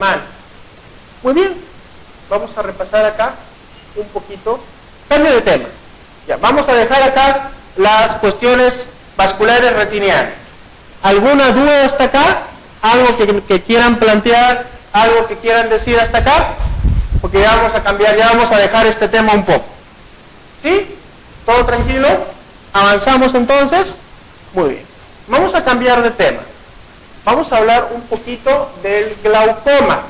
mal. Muy bien, vamos a repasar acá un poquito. Cambio de tema. Ya, vamos a dejar acá las cuestiones vasculares retinianas. ¿Alguna duda hasta acá? ¿Algo que quieran plantear? ¿Algo que quieran decir hasta acá? Porque ya vamos a cambiar, ya vamos a dejar este tema un poco. ¿Sí? ¿Todo tranquilo? ¿Avanzamos entonces? Muy bien. Vamos a cambiar de tema. Vamos a hablar un poquito del glaucoma.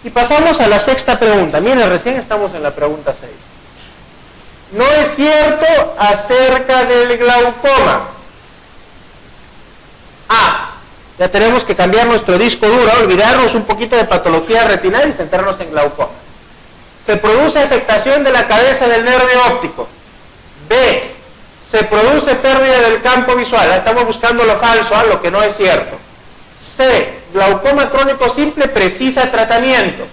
Y pasamos a la sexta pregunta. Miren, recién estamos en la pregunta 6. No es cierto acerca del glaucoma. Ya tenemos que cambiar nuestro disco duro, olvidarnos un poquito de patología retinal y centrarnos en glaucoma. Se produce afectación de la cabeza del nervio óptico. B. Se produce pérdida del campo visual. Estamos buscando lo falso, lo que no es cierto. C. Glaucoma crónico simple precisa tratamiento.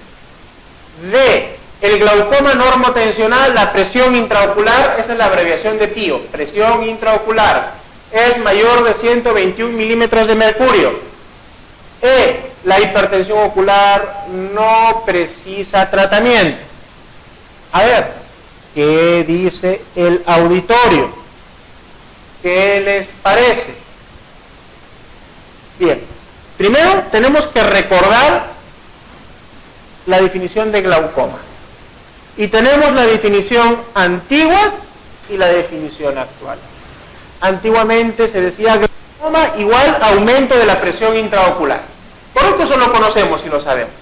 D. El glaucoma normotensional, la presión intraocular, esa es la abreviación de PIO, presión intraocular, es mayor de 121 milímetros de mercurio. E. La hipertensión ocular no precisa tratamiento. A ver, ¿qué dice el auditorio? ¿Qué les parece? Bien, primero tenemos que recordar la definición de glaucoma. Y tenemos la definición antigua y la definición actual. Antiguamente se decía glaucoma igual aumento de la presión intraocular. Correcto, eso lo conocemos y lo sabemos.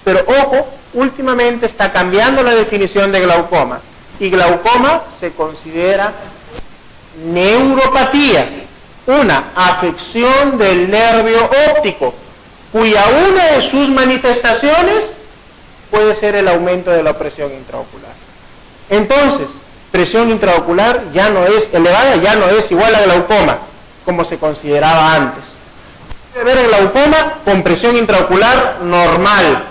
Pero ojo, últimamente está cambiando la definición de glaucoma. Y glaucoma se considera neuropatía, una afección del nervio óptico, cuya una de sus manifestaciones puede ser el aumento de la presión intraocular. Entonces, presión intraocular ya no es elevada, ya no es igual a glaucoma, como se consideraba antes. Puede haber el glaucoma con presión intraocular normal,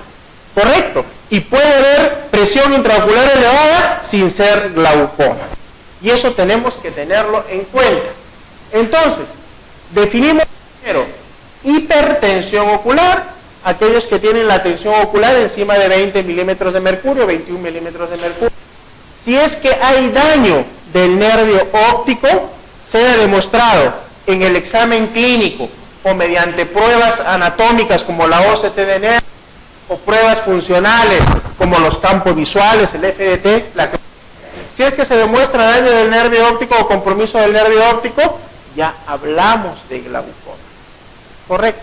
correcto, y puede haber presión intraocular elevada sin ser glaucoma. Y eso tenemos que tenerlo en cuenta. Entonces, definimos primero hipertensión ocular, aquellos que tienen la tensión ocular encima de 20 milímetros de mercurio, 21 milímetros de mercurio. Si es que hay daño del nervio óptico, sea demostrado en el examen clínico o mediante pruebas anatómicas como la OCT de nervio o pruebas funcionales como los campos visuales, el FDT, si es que se demuestra daño del nervio óptico o compromiso del nervio óptico, ya hablamos de glaucoma. ¿Correcto?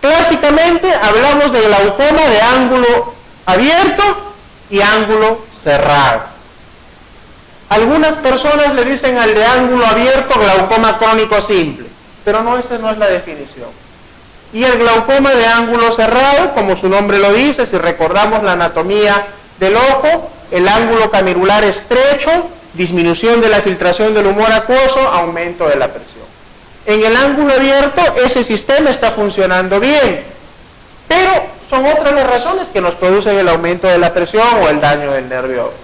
Clásicamente hablamos de glaucoma de ángulo abierto y ángulo cerrado. Algunas personas le dicen al de ángulo abierto glaucoma crónico simple, pero no, esa no es la definición. Y el glaucoma de ángulo cerrado, como su nombre lo dice, si recordamos la anatomía del ojo, el ángulo camirular estrecho, disminución de la filtración del humor acuoso, aumento de la presión. En el ángulo abierto ese sistema está funcionando bien, pero son otras las razones que nos producen el aumento de la presión o el daño del nervio óptico.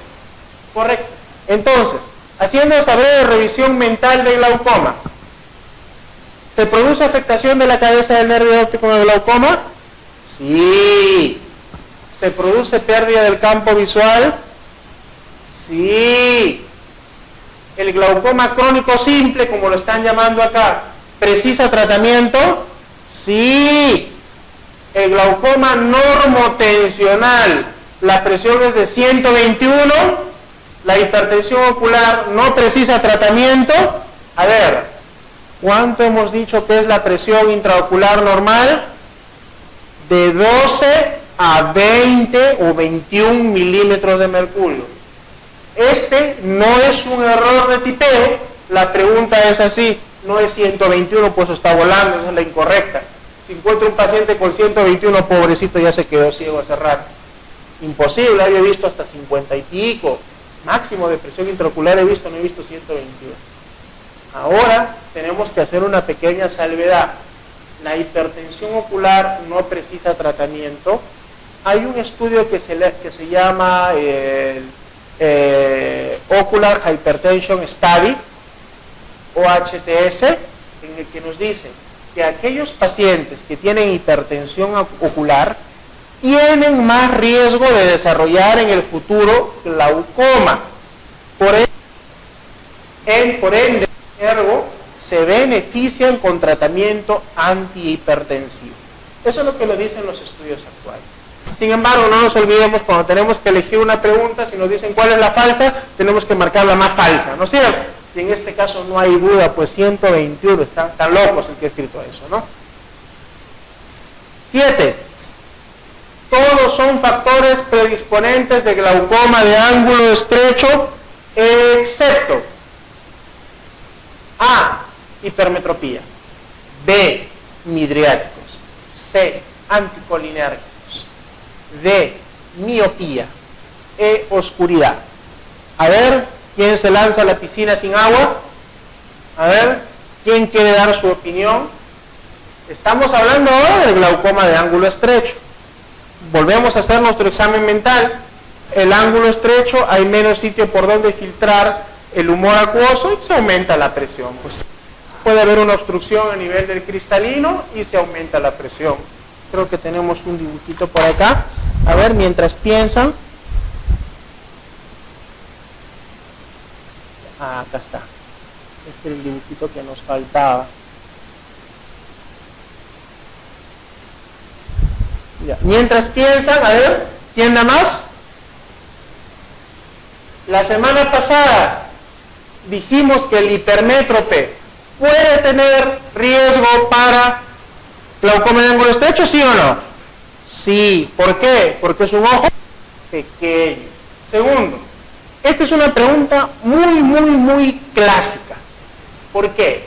Correcto. Entonces, haciendo esta breve revisión mental de glaucoma, ¿se produce afectación de la cabeza del nervio óptico en el glaucoma? Sí. ¿Se produce pérdida del campo visual? Sí. El glaucoma crónico simple, como lo están llamando acá, ¿precisa tratamiento? Sí. El glaucoma normotensional, la presión es de 121, la hipertensión ocular no precisa tratamiento. A ver, ¿cuánto hemos dicho que es la presión intraocular normal? De 12 a 20 o 21 milímetros de mercurio. Este no es un error de tipeo, la pregunta es así, no es 121, pues está volando, esa es la incorrecta. Si encuentro un paciente con 121, pobrecito, ya se quedó ciego hace rato. Imposible, había visto hasta 50 y pico, máximo de presión intraocular he visto, no he visto 121. Ahora tenemos que hacer una pequeña salvedad. La hipertensión ocular no precisa tratamiento. Hay un estudio que se llama Ocular Hypertension Study, OHTS, en el que nos dice que aquellos pacientes que tienen hipertensión ocular tienen más riesgo de desarrollar en el futuro glaucoma. Por ende, ergo, se benefician con tratamiento antihipertensivo. Eso es lo que lo dicen los estudios actuales. Sin embargo, no nos olvidemos, cuando tenemos que elegir una pregunta, si nos dicen cuál es la falsa, tenemos que marcar la más falsa, ¿no es cierto? Y en este caso no hay duda, pues 121, están locos el que ha escrito eso, ¿no? 7. Todos son factores predisponentes de glaucoma de ángulo estrecho, excepto A, hipermetropía, B, midriáticos, C, anticolinérgicos, D, miopía, E, oscuridad. A ver, ¿quién se lanza a la piscina sin agua? A ver, ¿quién quiere dar su opinión? Estamos hablando ahora del glaucoma de ángulo estrecho. Volvemos a hacer nuestro examen mental. El ángulo estrecho, hay menos sitio por donde filtrar el humor acuoso y se aumenta la presión. Pues puede haber una obstrucción a nivel del cristalino y se aumenta la presión. Creo que tenemos un dibujito por acá. A ver, mientras piensan. Ah, acá está. Este es el dibujito que nos faltaba. Ya. Mientras piensan, a ver, ¿quién da más? La semana pasada dijimos que el hipermétrope puede tener riesgo para glaucoma de ángulo estrecho, ¿sí o no? Sí. ¿Por qué? Porque es un ojo pequeño. Segundo, esta es una pregunta muy clásica. ¿Por qué?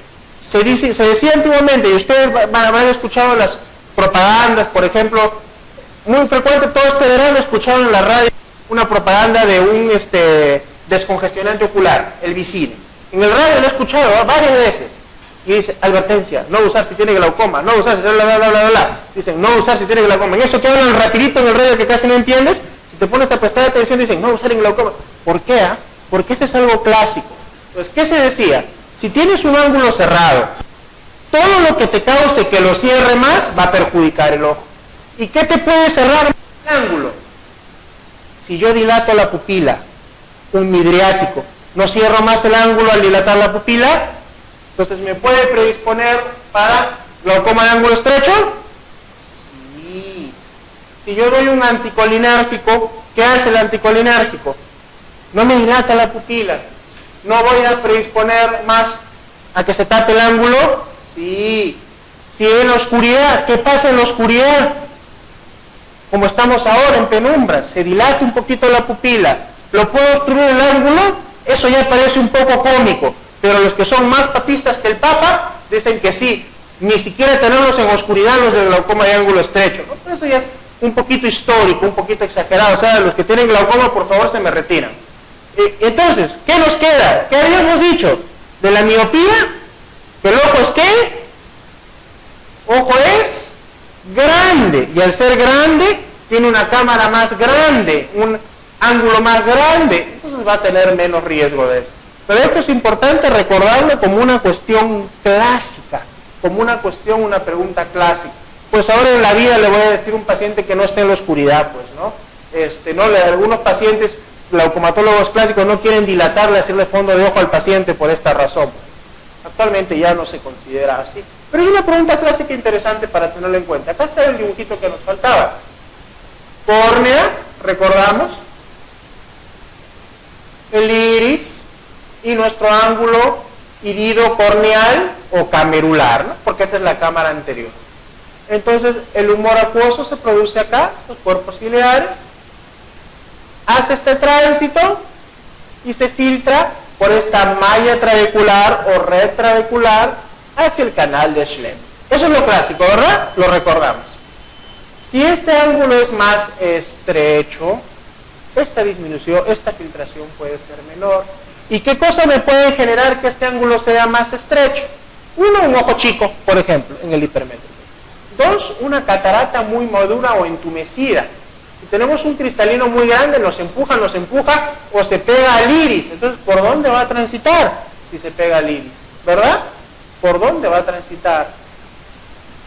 Se decía antiguamente, y ustedes van a haber escuchado las propagandas, por ejemplo, muy frecuente todo este verano escucharon en la radio una propaganda de un descongestionante ocular, el Vicine. En el radio lo he escuchado varias veces. Y dice, advertencia, no usar si tiene glaucoma, no usar si bla, bla, bla, bla, bla. Dicen, no usar si tiene glaucoma. En eso que hablan rapidito en el radio que casi no entiendes, si te pones a prestar atención dicen, no usar en glaucoma. ¿Por qué? Porque este es algo clásico. Entonces, ¿qué se decía? Si tienes un ángulo cerrado, todo lo que te cause que lo cierre más va a perjudicar el ojo. ¿Y qué te puede cerrar el ángulo? Si yo dilato la pupila, un midriático, ¿no cierro más el ángulo al dilatar la pupila? Entonces, ¿me puede predisponer para glaucoma de ángulo estrecho? Sí. Si yo doy un anticolinérgico, ¿qué hace el anticolinérgico? No me dilata la pupila. ¿No voy a predisponer más a que se tape el ángulo? Sí. Si en la oscuridad, ¿qué pasa en la oscuridad? Como estamos ahora en penumbra, se dilata un poquito la pupila, ¿lo puedo obstruir el ángulo? Eso ya parece un poco cómico, pero los que son más papistas que el Papa dicen que sí, ni siquiera tenerlos en oscuridad los del glaucoma de ángulo estrecho, ¿no? Pero eso ya es un poquito histórico, un poquito exagerado, o sea, los que tienen glaucoma por favor se me retiran. Entonces, ¿qué nos queda? ¿Qué habíamos dicho? De la miopía, que el ojo es ¿qué? Ojo es grande, y al ser grande tiene una cámara más grande, un ángulo más grande, entonces va a tener menos riesgo de eso. Pero esto es importante recordarlo como una cuestión clásica, como una cuestión, una pregunta clásica. Pues ahora en la vida le voy a decir a un paciente que no esté en la oscuridad, pues, ¿no? Algunos pacientes glaucomatólogos clásicos no quieren dilatarle, hacerle fondo de ojo al paciente por esta razón. Actualmente ya no se considera así. Pero es una pregunta clásica interesante para tenerlo en cuenta. Acá está el dibujito que nos faltaba. Córnea, recordamos, el iris y nuestro ángulo irido corneal o camerular, ¿no? Porque esta es la cámara anterior. Entonces, el humor acuoso se produce acá, los cuerpos ciliares, hace este tránsito y se filtra por esta malla trabecular o red trabecular hacia el canal de Schlemm. Eso es lo clásico, ¿verdad? Lo recordamos. Si este ángulo es más estrecho, esta disminución, esta filtración puede ser menor. ¿Y qué cosa me puede generar que este ángulo sea más estrecho? Uno, un ojo chico, por ejemplo, en el hipermétrope. Dos, una catarata muy madura o entumecida. Si tenemos un cristalino muy grande, nos empuja o se pega al iris. Entonces, ¿por dónde va a transitar si se pega al iris? ¿Verdad? ¿Por dónde va a transitar?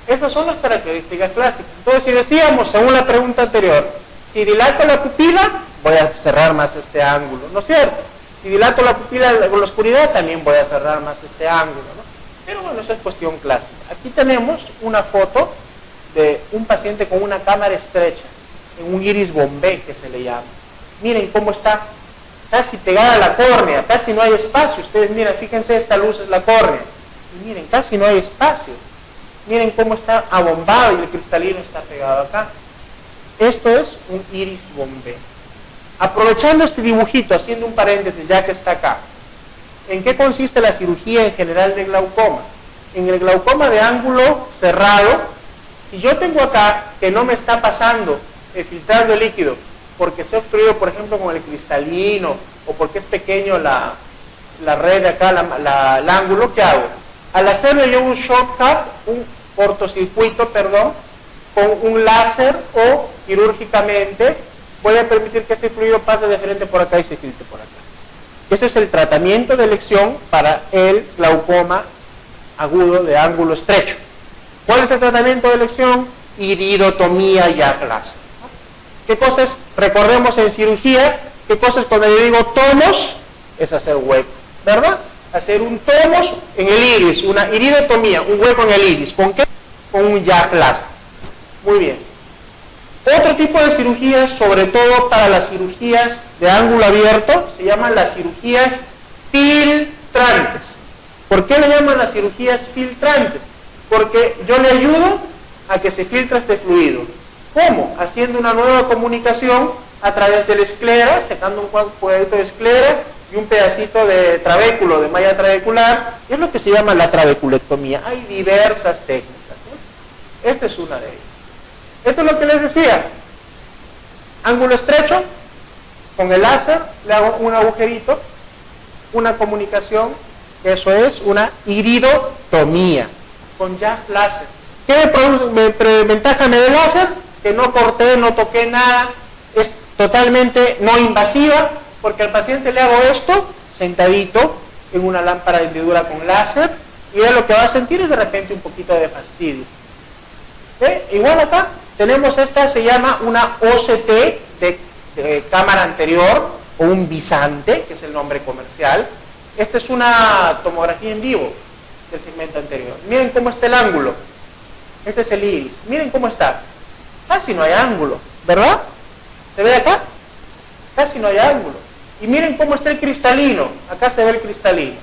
Esas son las características clásicas. Entonces, si decíamos, según la pregunta anterior, si dilato la pupila, voy a cerrar más este ángulo, ¿no es cierto? Si dilato la pupila con la oscuridad, también voy a cerrar más este ángulo, ¿no? Pero bueno, esa es cuestión clásica. Aquí tenemos una foto de un paciente con una cámara estrecha, en un iris bombé que se le llama. Miren cómo está casi pegada a la córnea, casi no hay espacio. Ustedes miren, fíjense, esta luz es la córnea. Y miren, casi no hay espacio. Miren cómo está abombado y el cristalino está pegado acá. Esto es un iris bombé. Aprovechando este dibujito, haciendo un paréntesis ya que está acá, ¿en qué consiste la cirugía en general de glaucoma? En el glaucoma de ángulo cerrado, si yo tengo acá que no me está pasando el filtrado de líquido porque se ha obstruido, por ejemplo, con el cristalino o porque es pequeño la red de acá, el ángulo, ¿qué hago? Al hacerle yo un shortcut, un cortocircuito, perdón, con un láser o quirúrgicamente, voy a permitir que este fluido pase de frente por acá y se filtre por acá. Ese es el tratamiento de elección para el glaucoma agudo de ángulo estrecho. ¿Cuál es el tratamiento de elección? Iridotomía y láser. ¿Qué cosas? Recordemos en cirugía, ¿qué cosas cuando yo digo tomos? Es hacer hueco, ¿verdad? Hacer un tomos en el iris, una iridotomía, un hueco en el iris. ¿Con qué? Con un láser. Muy bien. Otro tipo de cirugías, sobre todo para las cirugías de ángulo abierto, se llaman las cirugías filtrantes. ¿Por qué le llaman las cirugías filtrantes? Porque yo le ayudo a que se filtre este fluido. ¿Cómo? Haciendo una nueva comunicación a través de la esclera, sacando un cuadrito de esclera y un pedacito de trabéculo, de malla trabecular. Es lo que se llama la trabeculectomía. Hay diversas técnicas, ¿no? Esta es una de ellas. Esto es lo que les decía. Ángulo estrecho, con el láser le hago un agujerito, una comunicación, eso es una iridotomía, con láser. ¿Qué ventaja me da el láser? Que no corté, no toqué nada, es totalmente no invasiva, porque al paciente le hago esto, sentadito, en una lámpara de hendidura con láser, y él lo que va a sentir es de repente un poquito de fastidio. Igual acá tenemos esta, se llama una OCT de cámara anterior, o un bisante, que es el nombre comercial. Esta es una tomografía en vivo del segmento anterior. Miren cómo está el ángulo. Este es el iris. Miren cómo está. Casi no hay ángulo, ¿verdad? ¿Se ve acá? Casi no hay ángulo. Y miren cómo está el cristalino. Acá se ve el cristalino.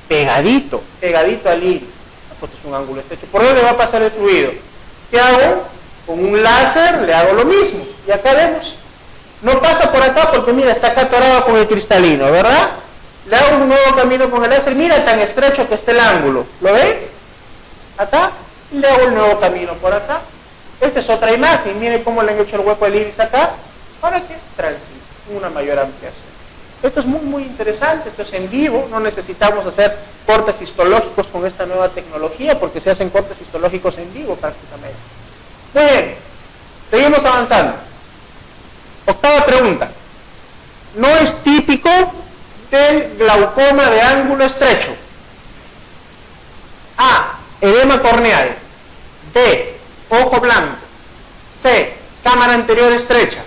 Pegadito, pegadito al iris. Esto es un ángulo estrecho. ¿Por dónde va a pasar el fluido? ¿Qué hago? Con un láser le hago lo mismo. Y acá vemos. No pasa por acá porque mira, está acá atorado con el cristalino, ¿verdad? Le hago un nuevo camino con el láser. Mira tan estrecho que está el ángulo. ¿Lo ves? Acá. Y le hago el nuevo camino por acá. Esta es otra imagen. Miren cómo le han hecho el hueco del iris acá. Para que transite una mayor ampliación. Esto es muy, muy interesante. Esto es en vivo. No necesitamos hacer cortes histológicos con esta nueva tecnología porque se hacen cortes histológicos en vivo prácticamente. Muy bien. Seguimos avanzando. Octava pregunta. No es típico del glaucoma de ángulo estrecho. A. Edema corneal. B. Ojo blanco. C. Cámara anterior estrecha.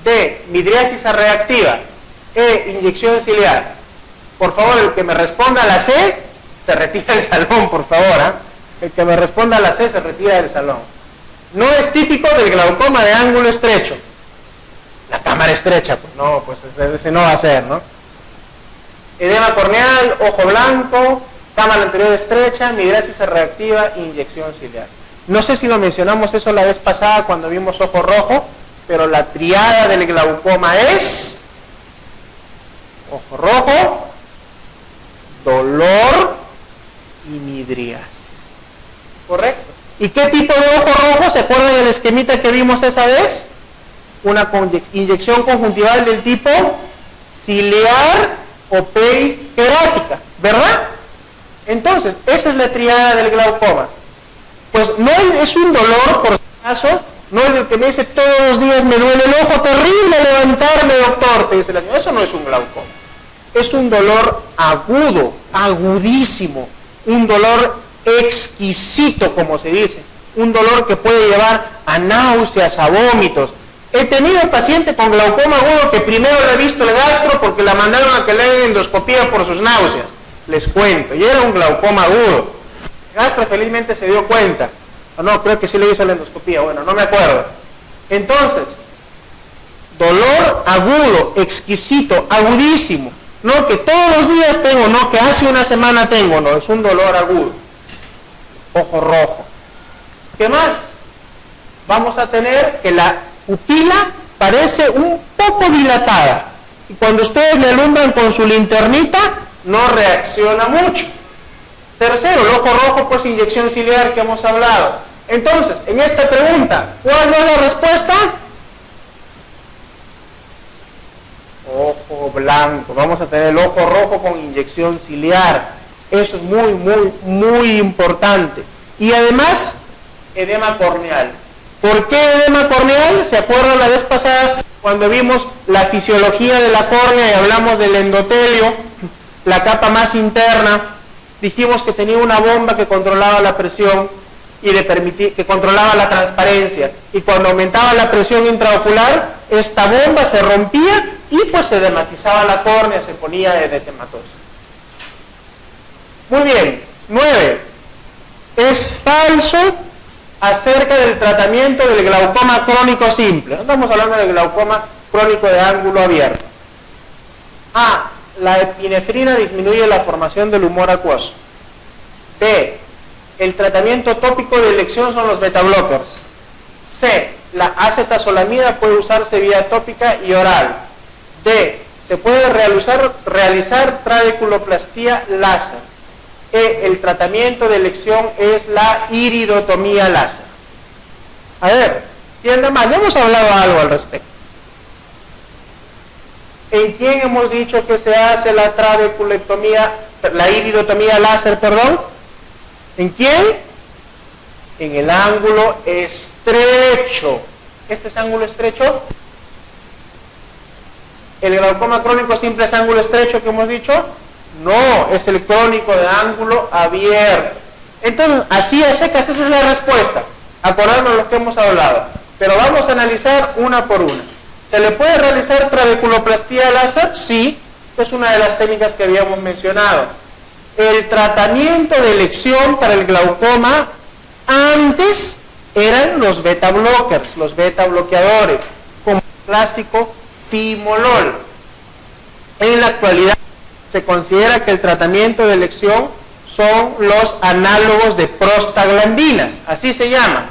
D. Midriasis reactiva. E. Inyección ciliar. Por favor, el que me responda a la C, se retira del salón, por favor. El que me responda a la C, se retira del salón. No es típico del glaucoma de ángulo estrecho. La cámara estrecha, pues no, pues ese no va a ser, ¿no? Edema corneal, ojo blanco, cámara anterior estrecha, midriasis reactiva, inyección ciliar. No sé si lo mencionamos eso la vez pasada cuando vimos ojo rojo, pero la triada del glaucoma es ojo rojo, dolor y midriasis. ¿Correcto? ¿Y qué tipo de ojo rojo? ¿Se acuerdan del esquemita que vimos esa vez? Una inyección conjuntival del tipo ciliar o periquerática, ¿verdad? Entonces, esa es la triada del glaucoma. Pues no es un dolor, por si acaso, no es el que me dice todos los días me duele el ojo, terrible levantarme, doctor, te dice la señora. Eso no es un glaucoma. Es un dolor agudo, agudísimo, un dolor exquisito, como se dice. un dolor que puede llevar a náuseas, a vómitos. He tenido paciente con glaucoma agudo que primero le he visto el gastro porque la mandaron a que le hagan endoscopía por sus náuseas. Les cuento, y era un glaucoma agudo. El gastro felizmente se dio cuenta. O no, creo que sí le hizo la endoscopía, bueno, no me acuerdo. Entonces, dolor agudo, exquisito, agudísimo. No que todos los días tengo, no que hace una semana tengo, no, es un dolor agudo. Ojo rojo. ¿Qué más? Vamos a tener que la pupila parece un poco dilatada. Y cuando ustedes le alumbran con su linternita, no reacciona mucho. Tercero, el ojo rojo, pues inyección ciliar que hemos hablado. Entonces, en esta pregunta, ¿cuál es la respuesta? Ojo blanco. Vamos a tener el ojo rojo con inyección ciliar. Eso es muy importante. Y además, edema corneal. ¿Por qué edema corneal? ¿Se acuerdan la vez pasada cuando vimos la fisiología de la córnea y hablamos del endotelio, la capa más interna? Dijimos que tenía una bomba que controlaba la presión y le permitía, que controlaba la transparencia. Y cuando aumentaba la presión intraocular, esta bomba se rompía y pues se edematizaba la córnea, se ponía edetematosa. Muy bien. 9. Es falso acerca del tratamiento del glaucoma crónico simple. No estamos hablando del glaucoma crónico de ángulo abierto. A. La epinefrina disminuye la formación del humor acuoso. B. El tratamiento tópico de elección son los beta blockers. C. La acetazolamida puede usarse vía tópica y oral. D. Se puede realizar trabeculoplastía láser. E. El tratamiento de elección es la iridotomía láser. A ver, entienda más, ya hemos hablado algo al respecto. ¿En quién hemos dicho que se hace la trabeculectomía, la iridotomía láser, perdón? ¿En quién? En el ángulo estrecho. ¿Este es ángulo estrecho? ¿El glaucoma crónico simple es ángulo estrecho que hemos dicho? No, es el crónico de ángulo abierto. Entonces, así a secas, esa es la respuesta. Acordarnos de lo que hemos hablado. Pero vamos a analizar una por una. ¿Se le puede realizar trabeculoplastía láser? Sí, es una de las técnicas que habíamos mencionado. El tratamiento de elección para el glaucoma antes eran los beta blockers, los beta bloqueadores, como el clásico timolol. En la actualidad se considera que el tratamiento de elección son los análogos de prostaglandinas, así se llama.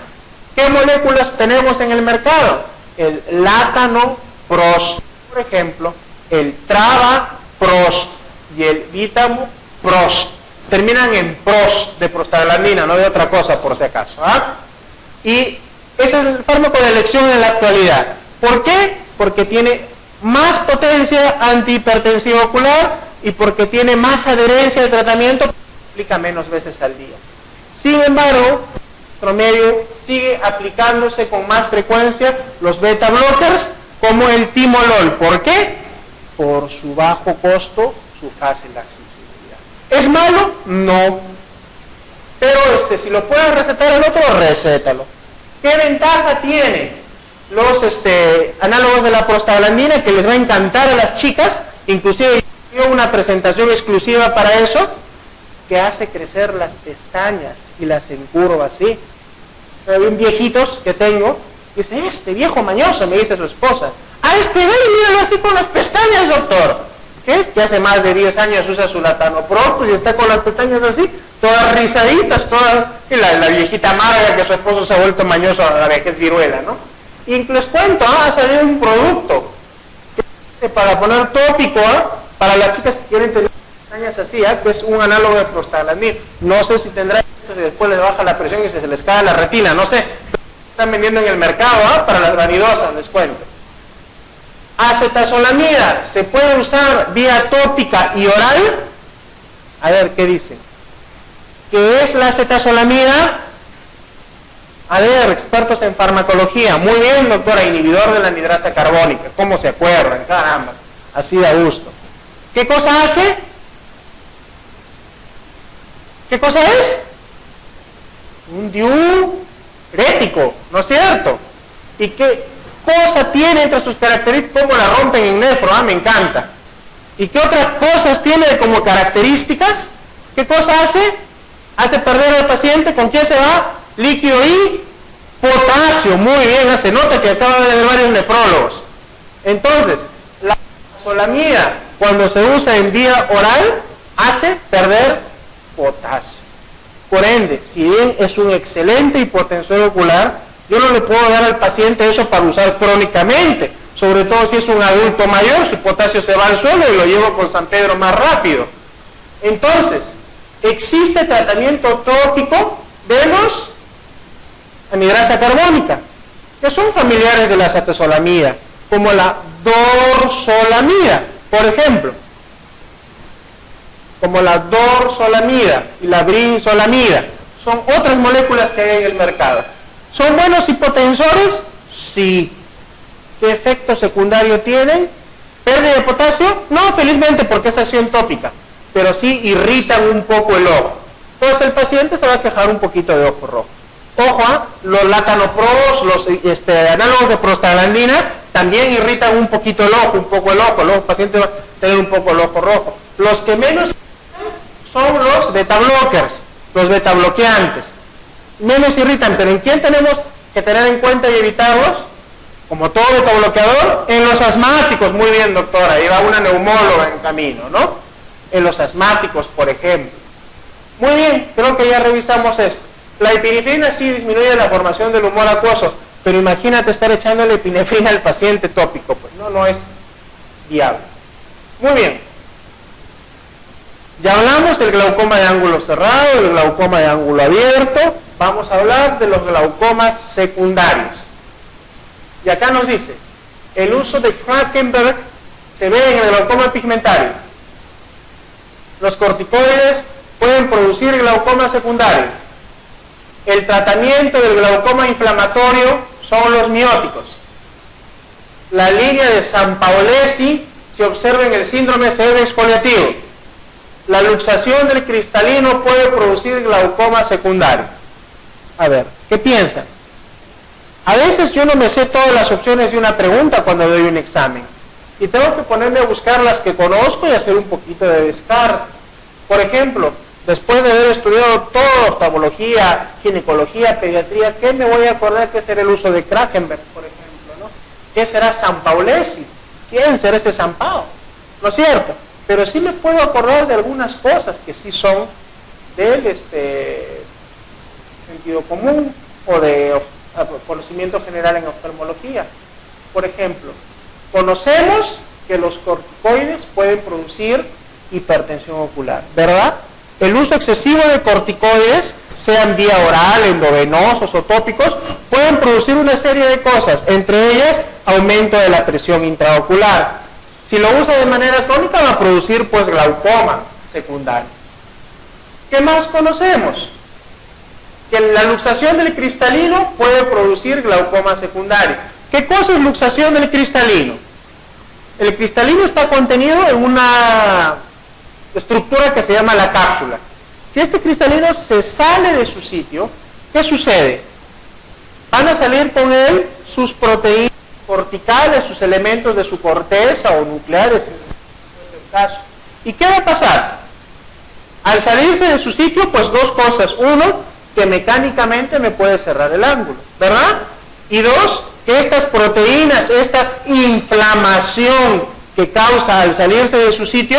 ¿Qué moléculas tenemos en el mercado? El latanoprost, por ejemplo, el travaprost y el vitamoprost. Terminan en prost, de prostaglandina, no de otra cosa por si acaso. Y ese es el fármaco de elección en la actualidad. ¿Por qué? Porque tiene más potencia antihipertensiva ocular y porque tiene más adherencia al tratamiento, aplica menos veces al día. Sin embargo, promedio sigue aplicándose con más frecuencia los beta blockers como el timolol. ¿Por qué? Por su bajo costo, su fácil accesibilidad. ¿Es malo? No. Pero si lo puedes recetar el otro, recétalo. ¿Qué ventaja tiene los análogos de la prostaglandina que les va a encantar a las chicas? Inclusive yo una presentación exclusiva para eso, que hace crecer las pestañas y las encurva así. Hay un viejitos que tengo, dice, este viejo mañoso, me dice su esposa, a este ve y míralo así con las pestañas, doctor. ¿Qué es? Que hace más de 10 años usa su latanoprost, pues y está con las pestañas así, todas rizaditas, todas, y la viejita amarga que su esposo se ha vuelto mañoso a la vejez viruela, ¿no? Y les cuento, ha salido un producto para poner tópico, para las chicas que quieren tener pestañas así, que es un análogo de prostaglandina. No sé si tendrá esto, si después les baja la presión y se les cae la retina, no sé. Están vendiendo en el mercado, para las vanidosas, les cuento. Acetazolamida, ¿se puede usar vía tópica y oral? A ver, ¿qué dicen? ¿Qué es la acetazolamida? A ver, expertos en farmacología. Muy bien, doctora, inhibidor de la anhidrasa carbónica. ¿Cómo se acuerdan? Caramba, así da gusto. ¿Qué cosa hace? ¿Qué cosa es? Un herético, ¿no es cierto? ¿Y qué cosa tiene entre sus características? ¿Cómo la rompen en nefro? Me encanta. ¿Y qué otras cosas tiene como características? ¿Qué cosa hace? Hace perder al paciente. ¿Con quién se va? Líquido y potasio. Muy bien, se nota que acaba de ver varios nefrólogos. Entonces, la solamida, cuando se usa en vía oral, hace perder potasio. Por ende, si bien es un excelente hipotensor ocular, yo no le puedo dar al paciente eso para usar crónicamente, sobre todo si es un adulto mayor, su potasio se va al suelo y lo llevo con San Pedro más rápido. Entonces, existe tratamiento tópico de los anhidrasa carbónica, que son familiares de la acetazolamida, como la dorzolamida, por ejemplo, como la dorzolamida y la brinzolamida. Son otras moléculas que hay en el mercado. ¿Son buenos hipotensores? Sí. ¿Qué efecto secundario tienen? ¿Pérdida de potasio? No, felizmente, porque es acción tópica, pero sí irritan un poco el ojo. Entonces el paciente se va a quejar un poquito de ojo rojo. Ojo, los latanopros, los análogos de prostaglandina, también irritan un poquito el ojo, el paciente va a tener un poco el ojo rojo. Los que menos son los beta blockers, los beta bloqueantes. Menos irritan, pero ¿en quién tenemos que tener en cuenta y evitarlos? Como todo beta bloqueador, en los asmáticos. Muy bien, doctora, ahí va una neumóloga en camino, ¿no? En los asmáticos, por ejemplo. Muy bien, creo que ya revisamos esto. La epinefrina sí disminuye la formación del humor acuoso, pero imagínate estar echándole epinefrina al paciente tópico, pues no es viable. Muy bien. Ya hablamos del glaucoma de ángulo cerrado, del glaucoma de ángulo abierto. Vamos a hablar de los glaucomas secundarios. Y acá nos dice, el uso de Krakenberg se ve en el glaucoma pigmentario. Los corticoides pueden producir glaucoma secundario. El tratamiento del glaucoma inflamatorio son los mióticos. La línea de Sampaolesi se observa en el síndrome severo exfoliativo. La luxación del cristalino puede producir glaucoma secundario. A ver, ¿qué piensan? A veces yo no me sé todas las opciones de una pregunta cuando doy un examen. Y tengo que ponerme a buscar las que conozco y hacer un poquito de descarte. Por ejemplo, después de haber estudiado toda oftalmología, ginecología, pediatría, ¿qué me voy a acordar que será el uso de Krakenberg, por ejemplo, ¿no? ¿Qué será Sampaolesi? ¿Quién será este Sampao? ¿No es cierto? Pero sí me puedo acordar de algunas cosas que sí son del sentido común o de conocimiento general en oftalmología. Por ejemplo, conocemos que los corticoides pueden producir hipertensión ocular, ¿verdad? El uso excesivo de corticoides, sean vía oral, endovenosos o tópicos, pueden producir una serie de cosas, entre ellas aumento de la presión intraocular. Si lo usa de manera crónica va a producir pues glaucoma secundario. ¿Qué más conocemos? Que la luxación del cristalino puede producir glaucoma secundario. ¿Qué cosa es luxación del cristalino? El cristalino está contenido en una estructura que se llama la cápsula. Si este cristalino se sale de su sitio, ¿qué sucede? Van a salir con él sus proteínas corticales, sus elementos de su corteza o nucleares, en este caso. ¿Y qué va a pasar? Al salirse de su sitio, pues dos cosas. Uno, que mecánicamente me puede cerrar el ángulo, ¿verdad? Y dos, que estas proteínas, esta inflamación que causa al salirse de su sitio,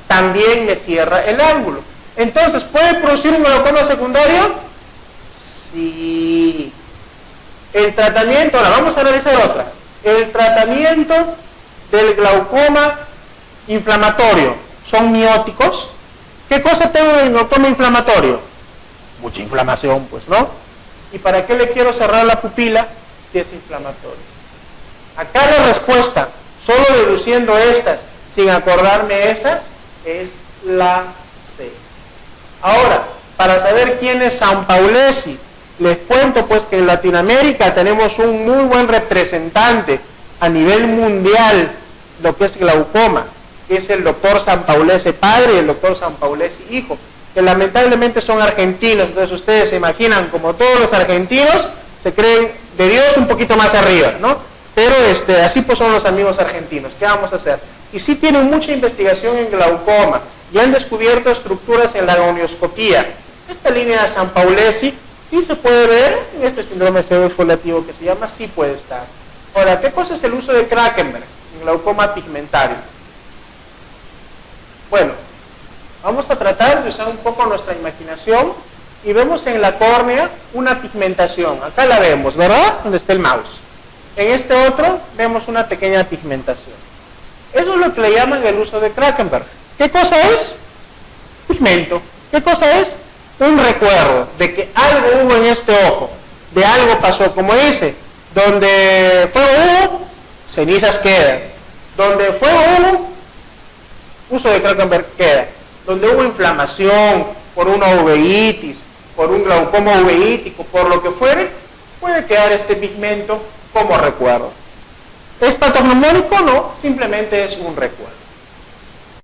también me cierra el ángulo. Entonces, ¿puede producir un glaucoma secundario? Sí. El tratamiento, ahora vamos a analizar otra. El tratamiento del glaucoma inflamatorio, ¿son mióticos? ¿Qué cosa tengo en el glaucoma inflamatorio? Mucha inflamación, pues, ¿no? ¿Y para qué le quiero cerrar la pupila si es inflamatorio? Acá la respuesta, solo deduciendo estas, sin acordarme esas, es la C. Ahora, para saber quién es Sampaolesi, les cuento pues que en Latinoamérica tenemos un muy buen representante a nivel mundial lo que es glaucoma, que es el doctor Sampaolesi padre y el doctor Sampaolesi hijo, que lamentablemente son argentinos. Entonces ustedes se imaginan, como todos los argentinos, se creen de Dios un poquito más arriba, ¿no? Pero así pues son los amigos argentinos. ¿Qué vamos a hacer? Y sí tienen mucha investigación en glaucoma. Ya han descubierto estructuras en la gonioscopía. Esta línea de San Paulesi sí se puede ver en este síndrome pseudoexfoliativo que se llama, sí puede estar. Ahora, ¿qué cosa es el uso de Krakenberg en glaucoma pigmentario? Bueno, vamos a tratar de usar un poco nuestra imaginación y vemos en la córnea una pigmentación. Acá la vemos, ¿verdad? Donde está el mouse. En este otro vemos una pequeña pigmentación. Eso es lo que le llaman el uso de Krakenberg. ¿Qué cosa es? Pigmento. ¿Qué cosa es? Un recuerdo de que algo hubo en este ojo, de algo pasó, como dice, donde fuego hubo, cenizas quedan. Donde fuego hubo, uso de Krakenberg queda. Donde hubo inflamación por una uveitis, por un glaucoma uveítico, por lo que fuere, puede quedar este pigmento como recuerdo. ¿Es patognomónico? No, simplemente es un recuerdo.